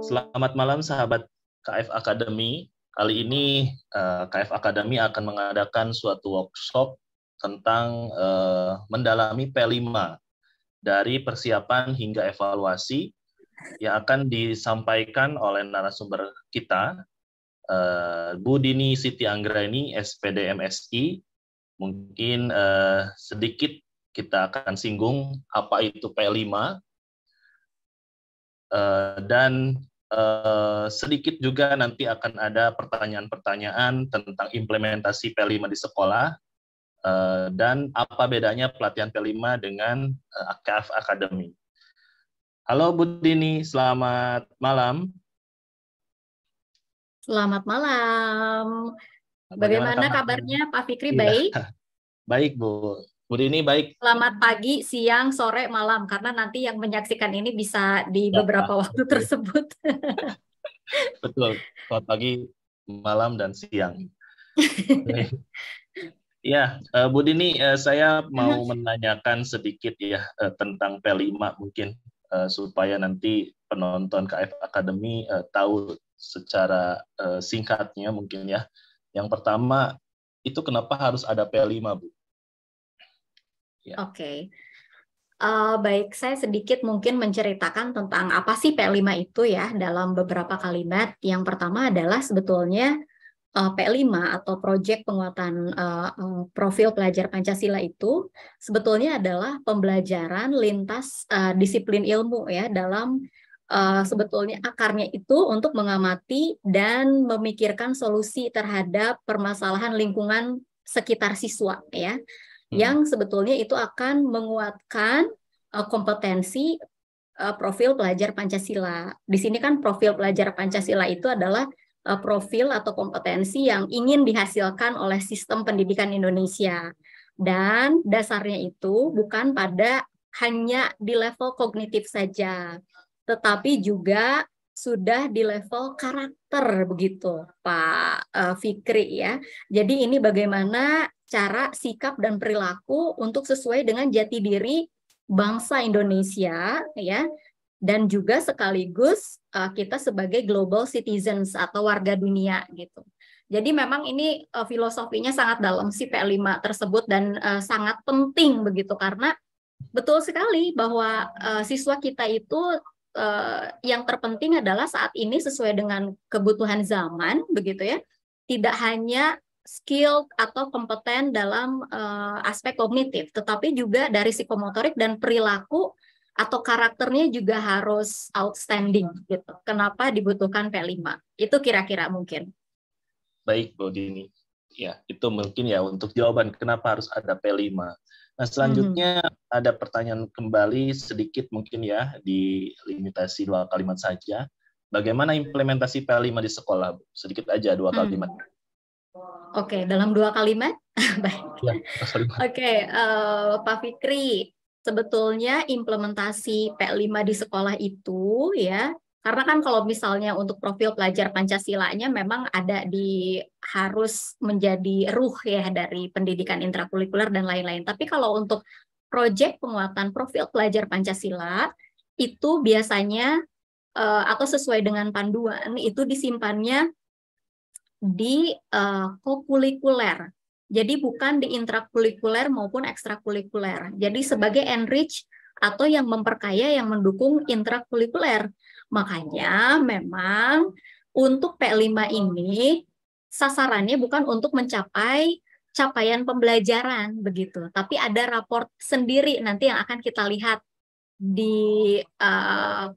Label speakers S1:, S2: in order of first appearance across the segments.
S1: Selamat malam sahabat KF Academy. Kali ini KF Academy akan mengadakan suatu workshop tentang mendalami P5 dari persiapan hingga evaluasi yang akan disampaikan oleh narasumber kita, Bu Dini Siti Anggraini, SPD MSI. Mungkin sedikit kita akan singgung apa itu P5, dan sedikit juga nanti akan ada pertanyaan-pertanyaan tentang implementasi P5 di sekolah, dan apa bedanya pelatihan P5 dengan KF Academy. Halo Bu Dini, selamat malam.
S2: Selamat malam. Bagaimana kabarnya Pak Fikri? Baik?
S1: Baik Bu. Bu Dini baik.
S2: Selamat pagi, siang, sore, malam, karena nanti yang menyaksikan ini bisa di beberapa waktu tersebut.
S1: Betul, selamat pagi, malam, dan siang. Ya, Bu Dini, saya mau menanyakan sedikit ya tentang P5 mungkin, supaya nanti penonton KF Academy tahu secara singkatnya mungkin ya. Yang pertama, itu kenapa harus ada P5, Bu?
S2: Ya. Oke. Baik, saya sedikit mungkin menceritakan tentang apa sih P5 itu ya dalam beberapa kalimat. Yang pertama adalah sebetulnya P5 atau Proyek Penguatan Profil Pelajar Pancasila itu sebetulnya adalah pembelajaran lintas disiplin ilmu ya dalam sebetulnya akarnya itu untuk mengamati dan memikirkan solusi terhadap permasalahan lingkungan sekitar siswa ya. Yang sebetulnya itu akan menguatkan kompetensi profil pelajar Pancasila. Di sini kan profil pelajar Pancasila itu adalah profil atau kompetensi yang ingin dihasilkan oleh sistem pendidikan Indonesia. Dan dasarnya itu bukan pada hanya di level kognitif saja, tetapi juga sudah di level karakter begitu, Pak Fikri ya. Jadi ini bagaimana cara, sikap, dan perilaku untuk sesuai dengan jati diri bangsa Indonesia ya, dan juga sekaligus kita sebagai global citizens atau warga dunia gitu. Jadi memang ini filosofinya sangat dalam si P5 tersebut dan sangat penting begitu, karena betul sekali bahwa siswa kita itu yang terpenting adalah saat ini sesuai dengan kebutuhan zaman begitu ya, tidak hanya skill atau kompeten dalam aspek kognitif, tetapi juga dari psikomotorik dan perilaku atau karakternya juga harus outstanding gitu. Kenapa dibutuhkan P5? Itu kira-kira mungkin.
S1: Baik, Bu Dini. Ya, itu mungkin ya untuk jawaban kenapa harus ada P5. Nah, selanjutnya ada pertanyaan kembali sedikit mungkin ya, dilimitasi 2 kalimat saja. Bagaimana implementasi P5 di sekolah, Bu? Sedikit aja 2 kalimat.
S2: Oke, dalam 2 kalimat? Baik.
S1: Ya,
S2: Oke, Pak Fikri, sebetulnya implementasi P5 di sekolah itu ya, karena kan kalau misalnya untuk profil pelajar Pancasilanya memang ada harus menjadi ruh ya dari pendidikan intrakurikuler dan lain-lain. Tapi kalau untuk proyek penguatan profil pelajar Pancasila itu biasanya atau sesuai dengan panduan itu disimpannya di kokurikuler. Jadi bukan di intrakurikuler maupun ekstrakurikuler. Jadi sebagai enrich atau yang memperkaya yang mendukung intrakurikuler. Makanya memang untuk P5 ini sasarannya bukan untuk mencapai capaian pembelajaran begitu, tapi ada raport sendiri nanti yang akan kita lihat di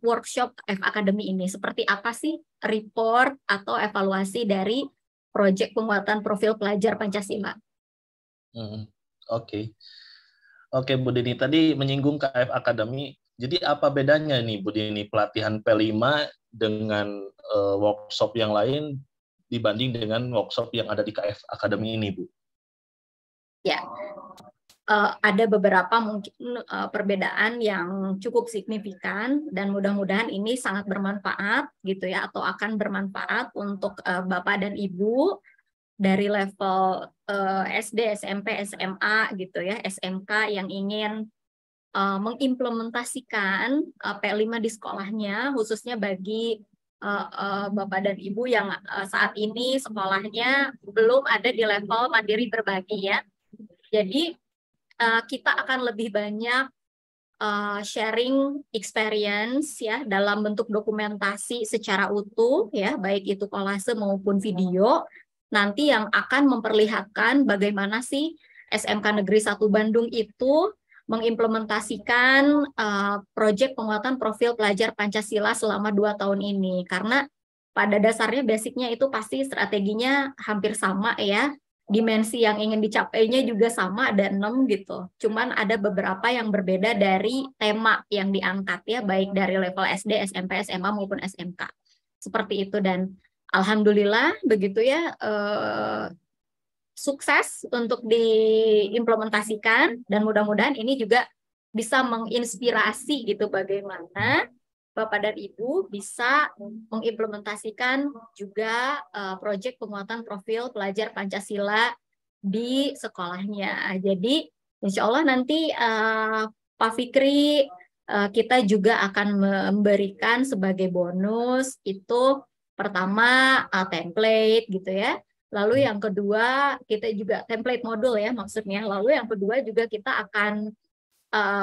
S2: workshop F Academy ini. Seperti apa sih report atau evaluasi dari proyek penguatan profil pelajar Pancasila?
S1: Oke, Bu Dini, tadi menyinggung KF Academy. Jadi apa bedanya nih Bu Dini pelatihan P5 dengan workshop yang lain dibanding dengan workshop yang ada di KF Academy ini, Bu?
S2: Ya, ada beberapa mungkin perbedaan yang cukup signifikan dan mudah-mudahan ini sangat bermanfaat gitu ya, atau akan bermanfaat untuk Bapak dan Ibu dari level SD, SMP, SMA gitu ya, SMK yang ingin mengimplementasikan P5 di sekolahnya, khususnya bagi Bapak dan Ibu yang saat ini sekolahnya belum ada di level mandiri berbagi ya. Jadi kita akan lebih banyak sharing experience ya dalam bentuk dokumentasi secara utuh ya, baik itu kolase maupun video, nanti yang akan memperlihatkan bagaimana sih SMK Negeri 1 Bandung itu mengimplementasikan proyek penguatan profil pelajar Pancasila selama 2 tahun ini. Karena pada dasarnya basicnya itu pasti strateginya hampir sama ya, dimensi yang ingin dicapainya juga sama, ada 6 gitu. Cuman ada beberapa yang berbeda dari tema yang diangkat ya, baik dari level SD, SMP, SMA maupun SMK. Seperti itu, dan alhamdulillah begitu ya, sukses untuk diimplementasikan, dan mudah-mudahan ini juga bisa menginspirasi gitu bagaimana Bapak dan Ibu bisa mengimplementasikan juga proyek penguatan profil pelajar Pancasila di sekolahnya. Jadi insya Allah nanti Pak Fikri kita juga akan memberikan sebagai bonus itu pertama template gitu ya. Lalu yang kedua kita juga template modul ya maksudnya. Lalu yang kedua juga kita akan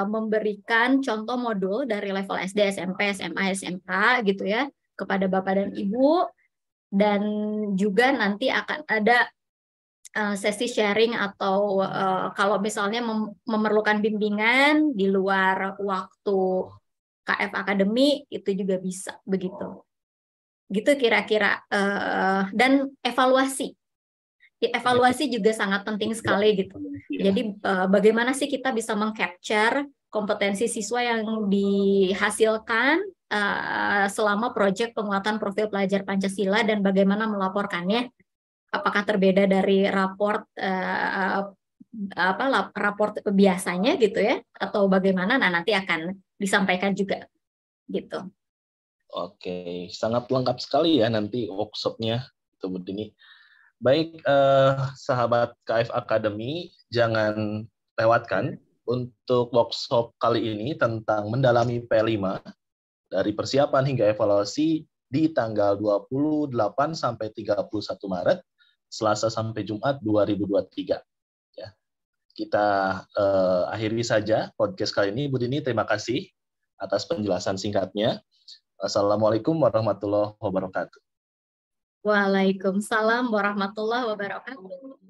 S2: memberikan contoh modul dari level SD, SMP, SMA, SMK gitu ya kepada Bapak dan Ibu, dan juga nanti akan ada sesi sharing atau kalau misalnya memerlukan bimbingan di luar waktu KF Akademi itu juga bisa begitu. Gitu kira-kira, dan evaluasi. Evaluasi juga sangat penting sekali gitu. Jadi bagaimana sih kita bisa meng-capture kompetensi siswa yang dihasilkan selama proyek penguatan profil pelajar Pancasila, dan bagaimana melaporkannya. Apakah terbeda dari raport raport biasanya gitu ya, atau bagaimana? Nah, nanti akan disampaikan juga gitu.
S1: Oke, sangat lengkap sekali ya nanti workshopnya, itu Bu Dini. Baik, sahabat KF Academy, jangan lewatkan untuk workshop kali ini tentang mendalami P5 dari persiapan hingga evaluasi di tanggal 28 sampai 31 Maret, Selasa sampai Jumat 2023. Ya. Kita akhiri saja podcast kali ini. Bu Dini, terima kasih atas penjelasan singkatnya. Assalamualaikum warahmatullahi wabarakatuh.
S2: Waalaikumsalam warahmatullahi wabarakatuh.